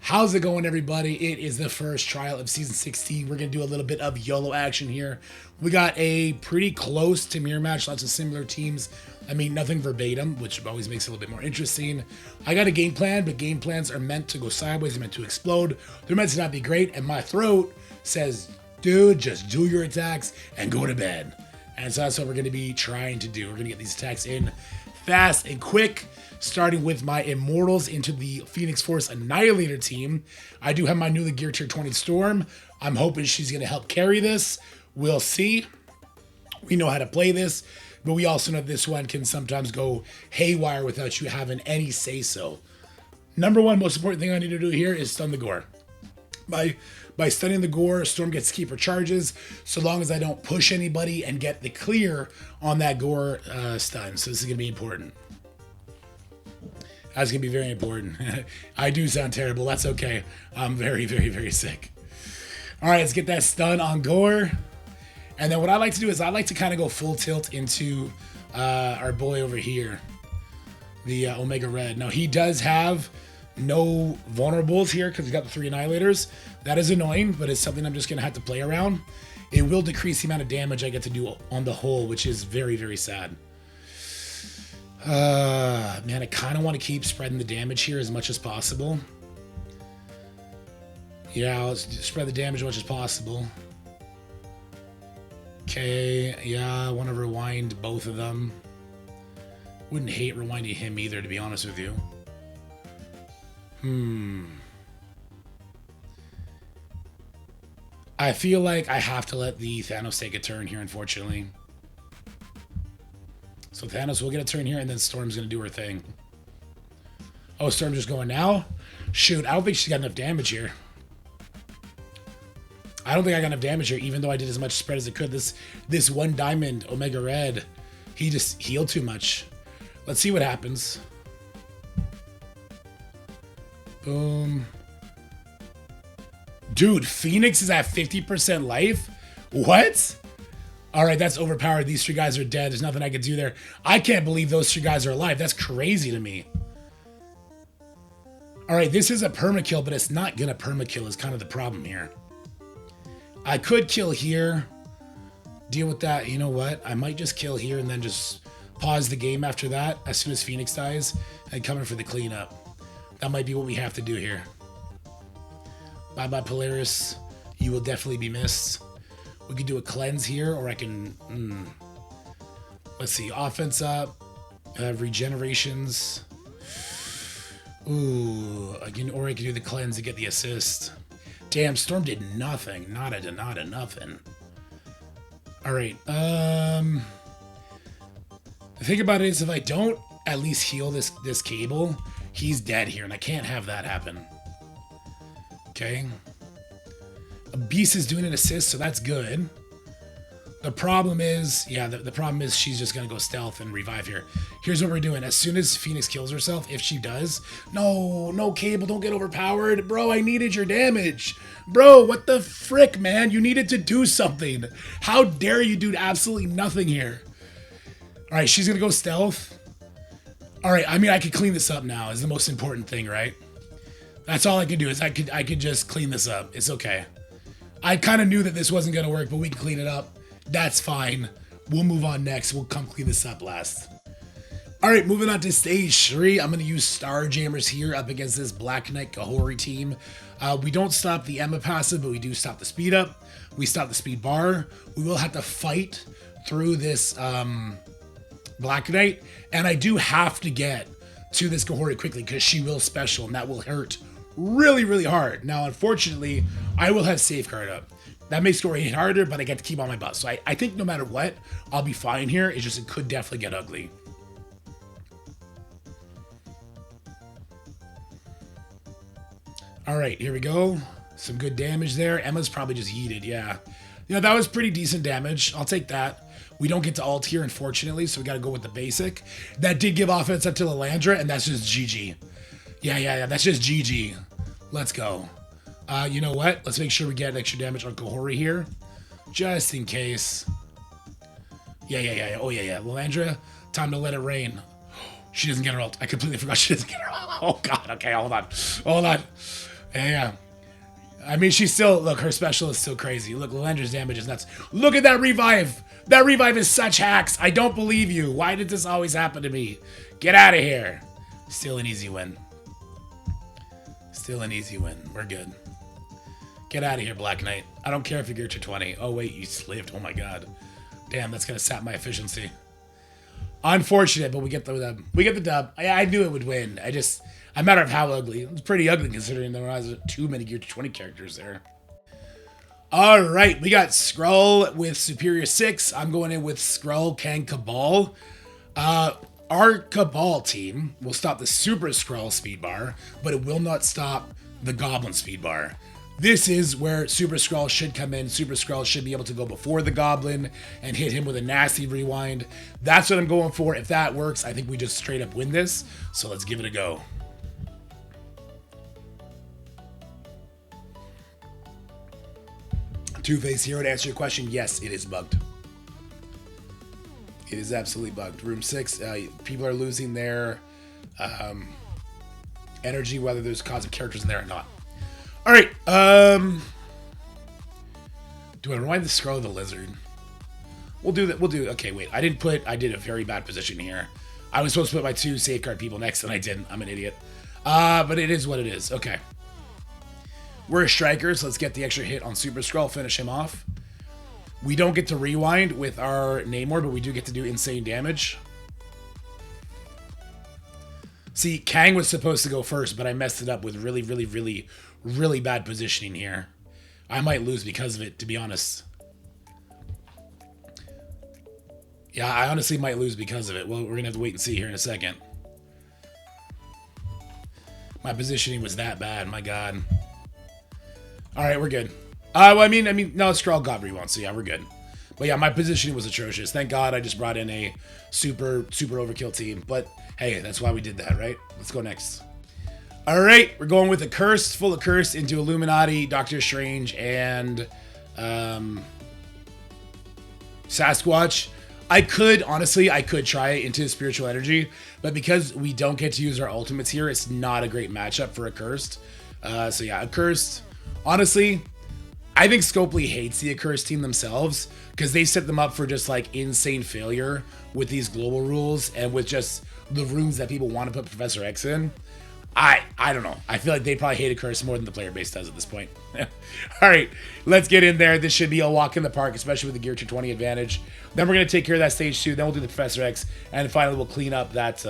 How's it going, everybody? It is the first trial of Season 16. We're going to do a little bit of YOLO action here. We got a pretty close to mirror match, lots of similar teams. I mean, nothing verbatim, which always makes it a little bit more interesting. I got a game plan, but game plans are meant to go sideways. They're meant to explode. They're meant to not be great, and my throat says, dude, just do your attacks and go to bed. And so that's what we're going to be trying to do. We're going to get these attacks in fast and quick, starting with my Immortals into the Phoenix Force Annihilator team. I do have my newly geared tier 20 Storm. I'm hoping she's going to help carry this. We'll see. We know how to play this, but we also know this one can sometimes go haywire without you having any say-so. Number one most important thing I need to do here is stun the Gore. By stunning the Gore, Storm gets to keep her charges, so long as I don't push anybody and get the clear on that Gore stun. So this is going to be important. That's going to be very important. I do sound terrible. That's okay. I'm very, very, very sick. All right, let's get that stun on Gore. And then what I like to do is I like to kind of go full tilt into our boy over here, the Omega Red. Now, he does have no vulnerables here because he's got the 3 Annihilators. That is annoying, but it's something I'm just going to have to play around. It will decrease the amount of damage I get to do on the whole, which is very, very sad. Man, I kind of want to keep spreading the damage here as much as possible. Yeah, let's spread the damage as much as possible. Okay, yeah, I want to rewind both of them. Wouldn't hate rewinding him either, to be honest with you. I feel like I have to let the Thanos take a turn here, unfortunately. So Thanos will get a turn here, and then Storm's going to do her thing. Oh, Storm's just going now? Shoot, I don't think she's got enough damage here. I don't think I got enough damage here, even though I did as much spread as I could. This one diamond, Omega Red, he just healed too much. Let's see what happens. Boom. Dude, Phoenix is at 50% life? What? All right, that's overpowered. These 3 guys are dead. There's nothing I can do there. I can't believe those 3 guys are alive. That's crazy to me. All right, this is a permakill, but it's not going to permakill is kind of the problem here. I could kill here, deal with that. You know what? I might just kill here and then just pause the game after that as soon as Phoenix dies and come in for the cleanup. That might be what we have to do here. Bye-bye, Polaris. You will definitely be missed. We could do a cleanse here, or I can... Let's see. Offense up. Regenerations. Ooh. Again, or I could do the cleanse to get the assist. Damn, Storm did nothing. Nada to nada, nothing. All right. The thing about it is, if I don't at least heal this Cable, he's dead here, and I can't have that happen. Okay. A Beast is doing an assist, so that's good. The problem is, yeah, the problem is she's just going to go stealth and revive here. Here's what we're doing. As soon as Phoenix kills herself, if she does... No, Cable, don't get overpowered. Bro, I needed your damage. Bro, what the frick, man? You needed to do something. How dare you do absolutely nothing here? All right, she's going to go stealth. All right, I mean, I could clean this up now is the most important thing, right? That's all I can do is I could just clean this up. It's okay. I kind of knew that this wasn't going to work, but we can clean it up. That's fine. We'll move on next. We'll come clean this up last. All right, moving on to stage 3. I'm going to use Starjammers here up against this Black Knight Kahhori team. We don't stop the Emma passive, but we do stop the speed up. We stop the speed bar. We will have to fight through this Black Knight, and I do have to get to this Kahhori quickly because she will special, and that will hurt really, really hard. Now, unfortunately, I will have Safeguard up. That makes Kahhori hit harder, but I get to keep on my butt. So I think no matter what, I'll be fine here. It's just it could definitely get ugly. All right, here we go. Some good damage there. Emma's probably just yeeted, yeah. Yeah, that was pretty decent damage. I'll take that. We don't get to ult here, unfortunately, so we got to go with the basic. That did give offense up to Lilandra, and that's just GG. Yeah, that's just GG. Let's go. You know what? Let's make sure we get extra damage on Kahhori here, just in case. Yeah. Oh, yeah. Lilandra, time to let it rain. She doesn't get her ult. I completely forgot she doesn't get her ult. Oh, God. Okay, hold on. Yeah. I mean, she's still, look, her special is still crazy. Look, Lilandra's damage is nuts. Look at that revive. That revive is such hacks. I don't believe you. Why did this always happen to me? Get out of here. Still an easy win. Still an easy win. We're good. Get out of here, Black Knight. I don't care if you gear to 20. Oh, wait, you slipped. Oh, my God. Damn, that's going to sap my efficiency. Unfortunate, but we get the dub. We get the dub. I knew it would win. A matter of how ugly. It's pretty ugly considering there was too many gear to 20 characters there. All right, we got Skrull with Superior 6. I'm going in with Skrull, Kang, Cabal. Our Cabal team will stop the Super Skrull speed bar, but it will not stop the Goblin speed bar. This is where Super Skrull should come in. Super Skrull should be able to go before the Goblin and hit him with a nasty rewind. That's what I'm going for. If that works, I think we just straight up win this. So let's give it a go. Two-Face Hero, to answer your question, yes, it is bugged. It is absolutely bugged. Room 6, people are losing their energy, whether there's cause of characters in there or not. All right. Do I rewind the Skrull of the Lizard? We'll do that. Okay, wait. I did a very bad position here. I was supposed to put my 2 safeguard people next, and I didn't. I'm an idiot. But it is what it is. Okay. We're strikers. Let's get the extra hit on Super Skrull. Finish him off. We don't get to rewind with our Namor, but we do get to do insane damage. See, Kang was supposed to go first, but I messed it up with really bad positioning here. I might lose because of it, to be honest. Yeah, I honestly might lose because of it. Well, we're going to have to wait and see here in a second. My positioning was that bad, my God. All right, we're good. Well, I mean, no, Skrull got rewound, so yeah, we're good. But yeah, my positioning was atrocious. Thank God I just brought in a super overkill team. But hey, that's why we did that, right? Let's go next. All right, we're going with Accursed, full Accursed into Illuminati, Doctor Strange, and Sasquatch. I could try it into Spiritual Energy, but because we don't get to use our ultimates here, it's not a great matchup for Accursed. So yeah, Accursed. Honestly, I think Scopely hates the Accursed team themselves because they set them up for just like insane failure with these global rules and with just the rooms that people want to put Professor X in. I don't know. I feel like they probably hate Accursed more than the player base does at this point. All right, let's get in there. This should be a walk in the park, especially with the Gear 220 advantage. Then we're going to take care of that stage 2. Then we'll do the Professor X. And finally, we'll clean up that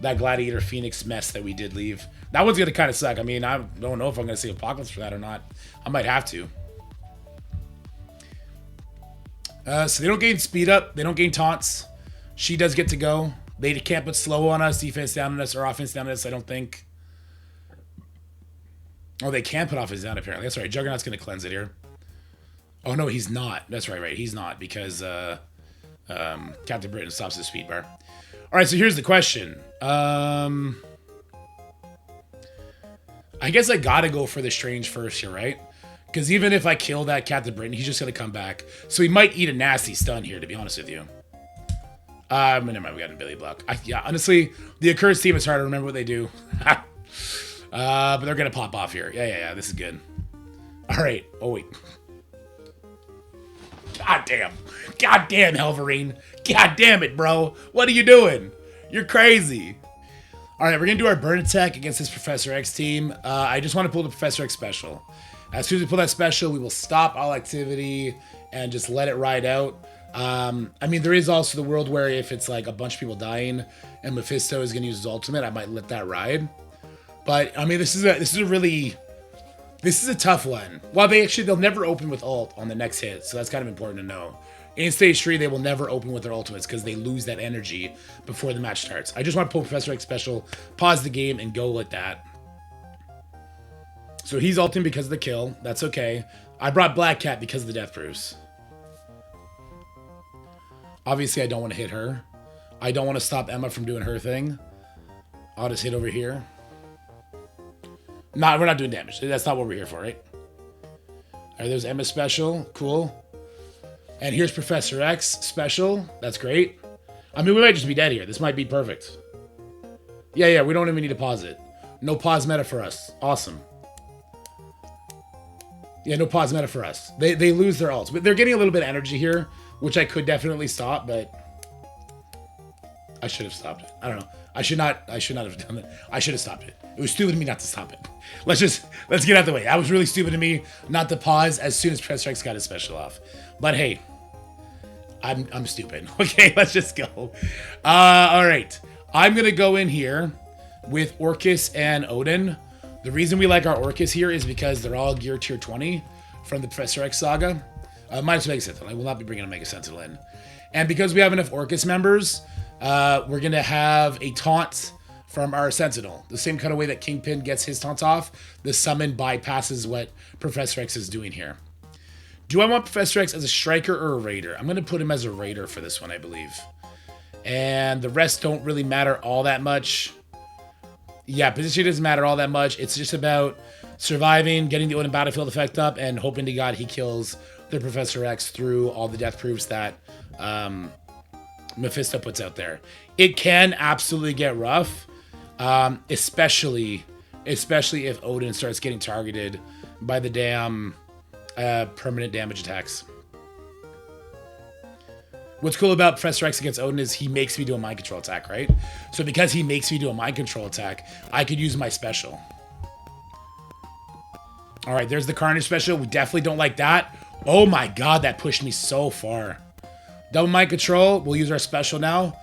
Gladiator Phoenix mess that we did leave. That one's going to kind of suck. I mean, I don't know if I'm going to see Apocalypse for that or not. I might have to. So they don't gain speed up. They don't gain taunts. She does get to go. They can't put slow on us, defense down on us, or offense down on us, I don't think. Oh, they can put offense down, apparently. That's right. Juggernaut's going to cleanse it here. Oh, no, he's not. That's right. He's not, because Captain Britain stops the speed bar. All right, so here's the question. I guess I got to go for the Strange first here, right? Because even if I kill that Captain Britain, he's just going to come back. So he might eat a nasty stun here, to be honest with you. Never mind, we got an ability block. Yeah, honestly, the Accursed team is hard to remember what they do. But they're going to pop off here. Yeah, this is good. All right. Oh, wait. God damn, Helverine. God damn it, bro. What are you doing? You're crazy. All right, we're going to do our burn attack against this Professor X team. I just want to pull the Professor X special. As soon as we pull that special, we will stop all activity and just let it ride out. I mean, there is also the world where if it's like a bunch of people dying and Mephisto is going to use his ultimate, I might let that ride. But I mean, this is a tough one. Well, they'll never open with ult on the next hit, so that's kind of important to know. In stage 3, they will never open with their ultimates because they lose that energy before the match starts. I just want to pull Professor X special, pause the game, and go like that. So he's ulting because of the kill. That's okay. I brought Black Cat because of the death proofs. Obviously, I don't want to hit her. I don't want to stop Emma from doing her thing. I'll just hit over here. Nah, we're not doing damage. That's not what we're here for, right? All right, there's Emma special. Cool. And here's Professor X special. That's great. I mean, we might just be dead here. This might be perfect. Yeah, we don't even need to pause it. No pause meta for us. Awesome. Yeah, no pause meta for us. They lose their ults. But they're getting a little bit of energy here, which I could definitely stop, but I should have stopped it. I don't know. I should not have done that. I should have stopped it. It was stupid of me not to stop it. Let's get out the way. That was really stupid of me not to pause as soon as ProfX got his special off. But hey, I'm stupid. Okay, let's just go. All right. I'm going to go in here with Orchis and Odin. The reason we like our Orchis here is because they're all gear tier 20 from the Professor X saga. Minus Mega Sentinel. I will not be bringing a Mega Sentinel in. And because we have enough Orchis members, we're going to have a taunt from our Sentinel. The same kind of way that Kingpin gets his taunt off, the summon bypasses what Professor X is doing here. Do I want Professor X as a striker or a raider? I'm going to put him as a raider for this one, I believe. And the rest don't really matter all that much. Yeah, position doesn't matter all that much. It's just about surviving, getting the Odin battlefield effect up, and hoping to God he kills the Professor X through all the death proofs that Mephisto puts out there. It can absolutely get rough, especially if Odin starts getting targeted by the damn permanent damage attacks. What's cool about Professor X against Odin is he makes me do a mind control attack, right? So because he makes me do a mind control attack, I could use my special. All right, there's the Carnage special. We definitely don't like that. Oh my God, that pushed me so far. Double mind control. We'll use our special now.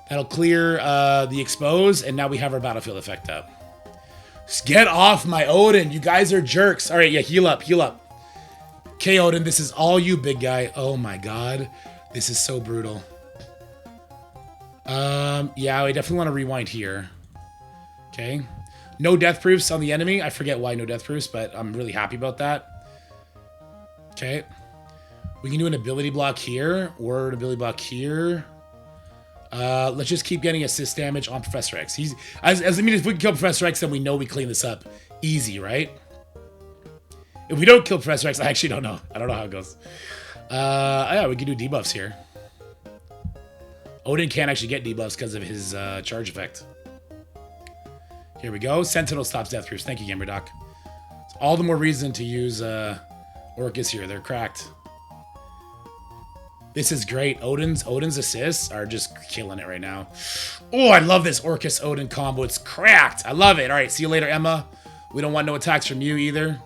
That'll clear the expose, and now we have our battlefield effect up. Just get off my Odin. You guys are jerks. All right, yeah, heal up, heal up. Okay, Odin, this is all you, big guy. Oh my God. This is so brutal. Yeah, I definitely want to rewind here. Okay. No death proofs on the enemy. I forget why no death proofs, but I'm really happy about that. Okay. We can do an ability block here or an ability block here. Let's just keep getting assist damage on Professor X. If we can kill Professor X, then we know we clean this up easy, right? If we don't kill Professor X, I actually don't know. I don't know how it goes. Yeah, we can do debuffs here. Odin can't actually get debuffs because of his charge effect. Here we go. Sentinel stops death proofs. Thank you, Gamer Doc. It's all the more reason to use Orchis here. They're cracked. This is great. Odin's assists are just killing it right now. Oh, I love this Orchis Odin combo. It's cracked. I love it. All right, see you later, Emma. We don't want no attacks from you either.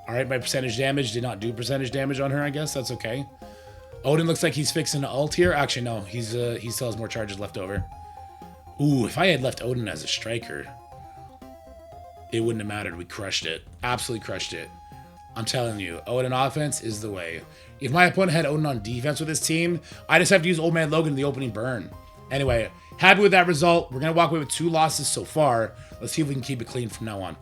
All right, my percentage damage did not do percentage damage on her, I guess. That's okay. Odin looks like he's fixing an ult here. Actually, no. He still has more charges left over. Ooh, if I had left Odin as a striker, it wouldn't have mattered. We crushed it. Absolutely crushed it. I'm telling you, Odin offense is the way. If my opponent had Odin on defense with his team, I just have to use Old Man Logan in the opening burn. Anyway, happy with that result. We're going to walk away with 2 losses so far. Let's see if we can keep it clean from now on.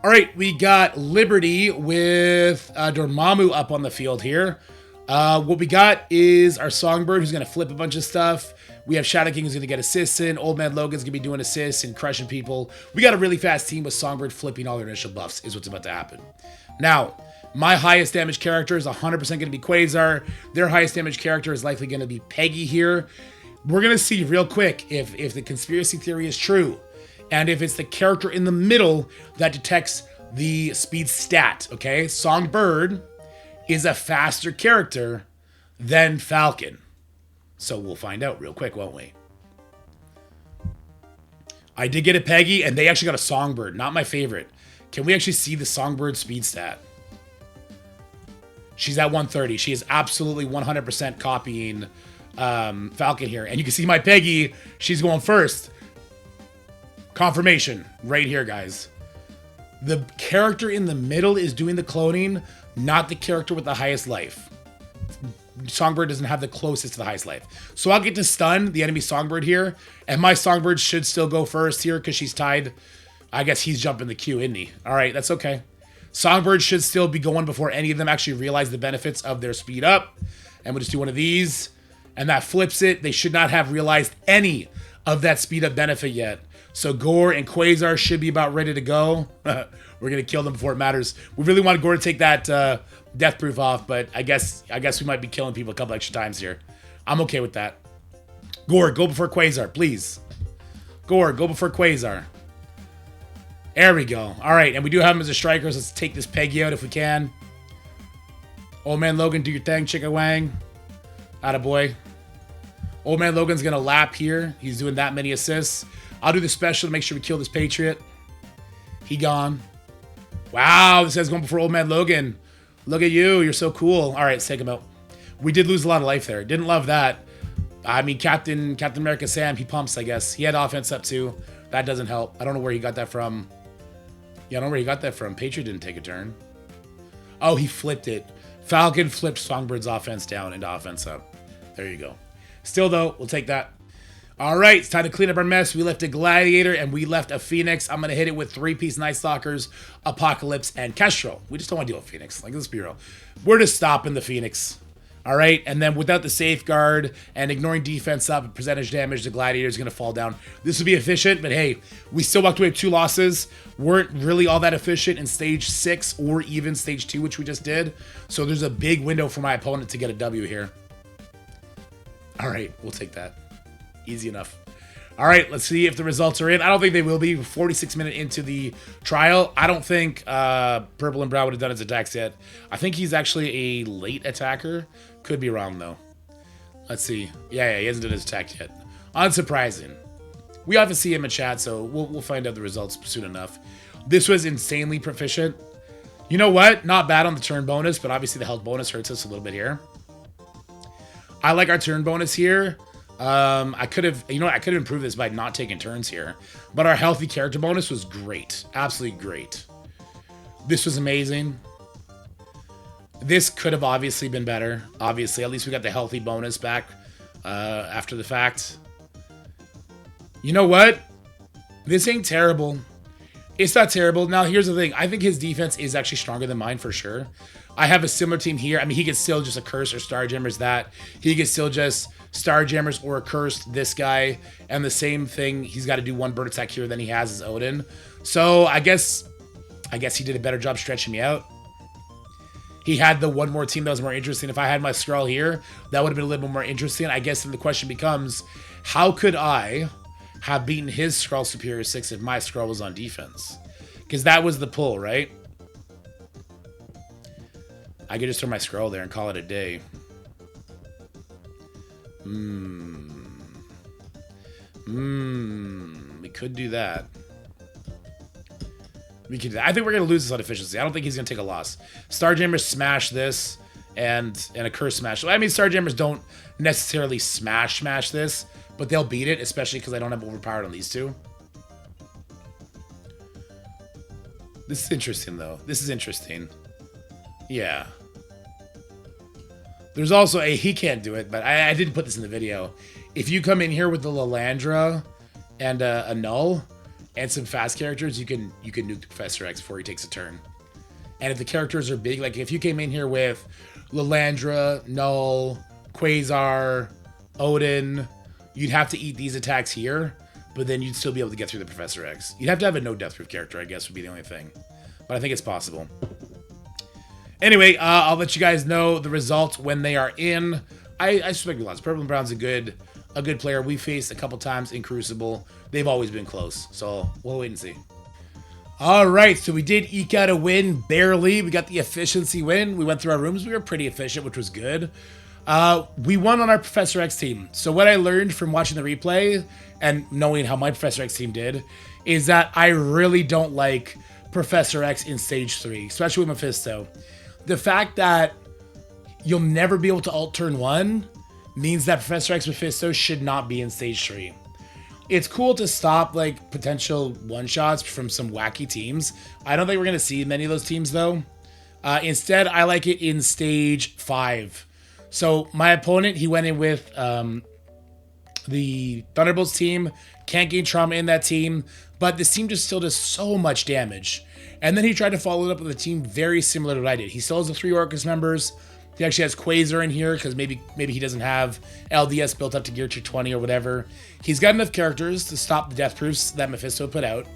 All right, we got Liberty with Dormammu up on the field here. What we got is our Songbird, who's going to flip a bunch of stuff. We have Shadow King, who's going to get assists in. Old Man Logan's going to be doing assists and crushing people. We got a really fast team with Songbird flipping all their initial buffs is what's about to happen. Now, my highest damage character is 100% going to be Quasar. Their highest damage character is likely going to be Peggy here. We're going to see real quick if the conspiracy theory is true. And if it's the character in the middle that detects the speed stat, okay? Songbird is a faster character than Falcon. So we'll find out real quick, won't we? I did get a Peggy, and they actually got a Songbird. Not my favorite. Can we actually see the Songbird speed stat? She's at 130. She is absolutely 100% copying Falcon here. And you can see my Peggy. She's going first. Confirmation right here, guys. The character in the middle is doing the cloning, not the character with the highest life. Songbird doesn't have the closest to the highest life. So I'll get to stun the enemy Songbird here, and my Songbird should still go first here because she's tied. I guess he's jumping the queue, isn't he? All right, that's okay. Songbird should still be going before any of them actually realize the benefits of their speed up. And we'll just do one of these, and that flips it. They should not have realized any of that speed up benefit yet. So Gore and Quasar should be about ready to go. We're going to kill them before it matters. We really want Gore to take that death proof off, but I guess we might be killing people a couple extra times here. I'm okay with that. Gore, go before Quasar, please. Gore, go before Quasar. There we go. All right, and we do have him as a striker, so let's take this Peggy out if we can. Old Man Logan, do your thing, Chicka Wang. Attaboy. Old Man Logan's going to lap here. He's doing that many assists. I'll do the special to make sure we kill this Patriot. He gone. Wow, this guy's going before Old Man Logan. Look at you. You're so cool. All right, let's take him out. We did lose a lot of life there. Didn't love that. I mean, Captain America Sam, he pumps, I guess. He had offense up too. That doesn't help. I don't know where he got that from. Yeah, I don't know where he got that from. Patriot didn't take a turn. Oh, he flipped it. Falcon flipped Songbird's offense down into offense up. There you go. Still, though, we'll take that. All right, it's time to clean up our mess. We left a Gladiator and we left a Phoenix. I'm going to hit it with 3-piece Night Stalkers, Apocalypse, and Kestrel. We just don't want to deal with Phoenix. Like, let's be real. We're just stopping the Phoenix. All right, and then without the safeguard and ignoring defense up and percentage damage, the Gladiator is going to fall down. This would be efficient, but hey, we still walked away with 2 losses. Weren't really all that efficient in stage 6 or even stage 2, which we just did. So there's a big window for my opponent to get a W here. All right, we'll take that. Easy enough. All right, let's see if the results are in. I don't think they will be. 46 minutes into the trial. I don't think Purple and Brown would have done his attacks yet. I think he's actually a late attacker. Could be wrong, though. Let's see. Yeah, he hasn't done his attack yet. Unsurprising. We often see him in chat, so we'll find out the results soon enough. This was insanely proficient. You know what? Not bad on the turn bonus, but obviously the health bonus hurts us a little bit here. I like our turn bonus here. I could have improved this by not taking turns here, but our healthy character bonus was great. Absolutely great. This was amazing. This could have obviously been better. Obviously, at least we got the healthy bonus back after the fact. You know what? This ain't terrible. It's not terrible. Now, here's the thing. I think his defense is actually stronger than mine for sure. I have a similar team here. I mean, he could still just Accursed or Starjammers that. He could still just Starjammers or Accursed this guy. And the same thing, he's got to do 1 bird attack here than he has as Odin. So I guess he did a better job stretching me out. He had the one more team that was more interesting. If I had my Skrull here, that would have been a little bit more interesting. I guess then the question becomes, how could I have beaten his Skrull Superior 6 if my Skrull was on defense? Because that was the pull, right? I could just throw my Skrull there and call it a day. We could do that. I think we're going to lose this on efficiency. I don't think he's going to take a loss. Starjammers smash this and Accursed smash. I mean, Starjammers don't necessarily smash this, but they'll beat it, especially because I don't have overpowered on these two. This is interesting, though. This is interesting. Yeah. There's also a, he can't do it, but I didn't put this in the video. If you come in here with the Lilandra and a Null and some fast characters, you can nuke the Professor X before he takes a turn. And if the characters are big, like if you came in here with Lilandra, Null, Quasar, Odin, you'd have to eat these attacks here, but then you'd still be able to get through the Professor X. You'd have to have a no death proof character, I guess, would be the only thing. But I think it's possible. Anyway, I'll let you guys know the results when they are in. I suspect we lost. Purple and Brown's a good player. We faced a couple times in Crucible. They've always been close, so we'll wait and see. All right, so we did eke out a win, barely. We got the efficiency win. We went through our rooms. We were pretty efficient, which was good. We won on our Professor X team. So what I learned from watching the replay and knowing how my Professor X team did is that I really don't like Professor X in Stage 3, especially with Mephisto. The fact that you'll never be able to ult turn 1 means that Professor X Mephisto should not be in Stage 3. It's cool to stop like potential one-shots from some wacky teams. I don't think we're going to see many of those teams though. Instead, I like it in Stage 5. So my opponent, he went in with the Thunderbolts team. Can't gain trauma in that team, but this team just still does so much damage. And then he tried to follow it up with a team very similar to what I did. He still has the 3 Orchis members. He actually has Quasar in here because maybe he doesn't have LDS built up to gear 220 or whatever. He's got enough characters to stop the death proofs that Mephisto put out.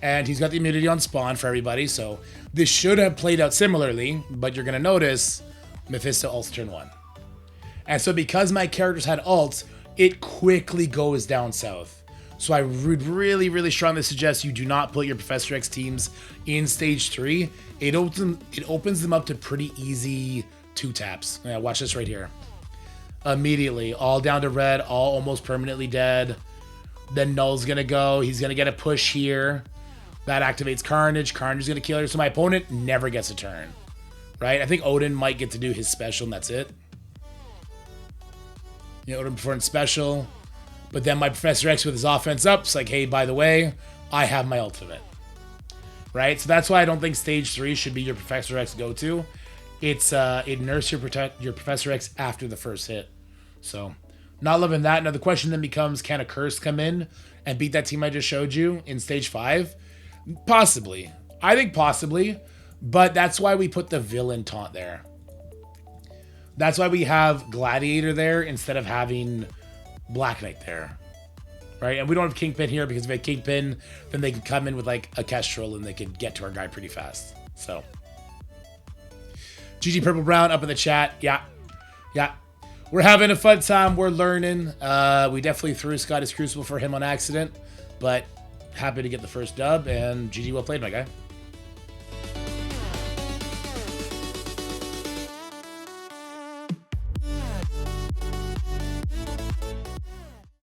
And he's got the immunity on spawn for everybody. So this should have played out similarly, but you're going to notice Mephisto ults turn 1. And so because my characters had ults, it quickly goes down south. So I would really, really strongly suggest you do not put your Professor X teams in stage 3. It opens them up to pretty easy 2-taps. Yeah, watch this right here. Immediately, all down to red, all almost permanently dead. Then Null's gonna go. He's gonna get a push here. That activates Carnage. Carnage is gonna kill her. So my opponent never gets a turn. Right? I think Odin might get to do his special and that's it. You know, Odin performs special. But then my Professor X with his offense up, it's like, hey, by the way, I have my ultimate. Right? So that's why I don't think stage 3 should be your Professor X go-to. It nurse your Professor X after the first hit. So, not loving that. Now the question then becomes, can Accursed come in and beat that team I just showed you in stage 5? Possibly. I think possibly. But that's why we put the villain taunt there. That's why we have Gladiator there instead of having Black Knight there, right? And we don't have Kingpin here because if we had Kingpin, then they could come in with like a Kestrel and they could get to our guy pretty fast. So, GG Purple Brown up in the chat. Yeah. We're having a fun time. We're learning. We definitely threw Scottish Crucible for him on accident, but happy to get the first dub and GG well played, my guy.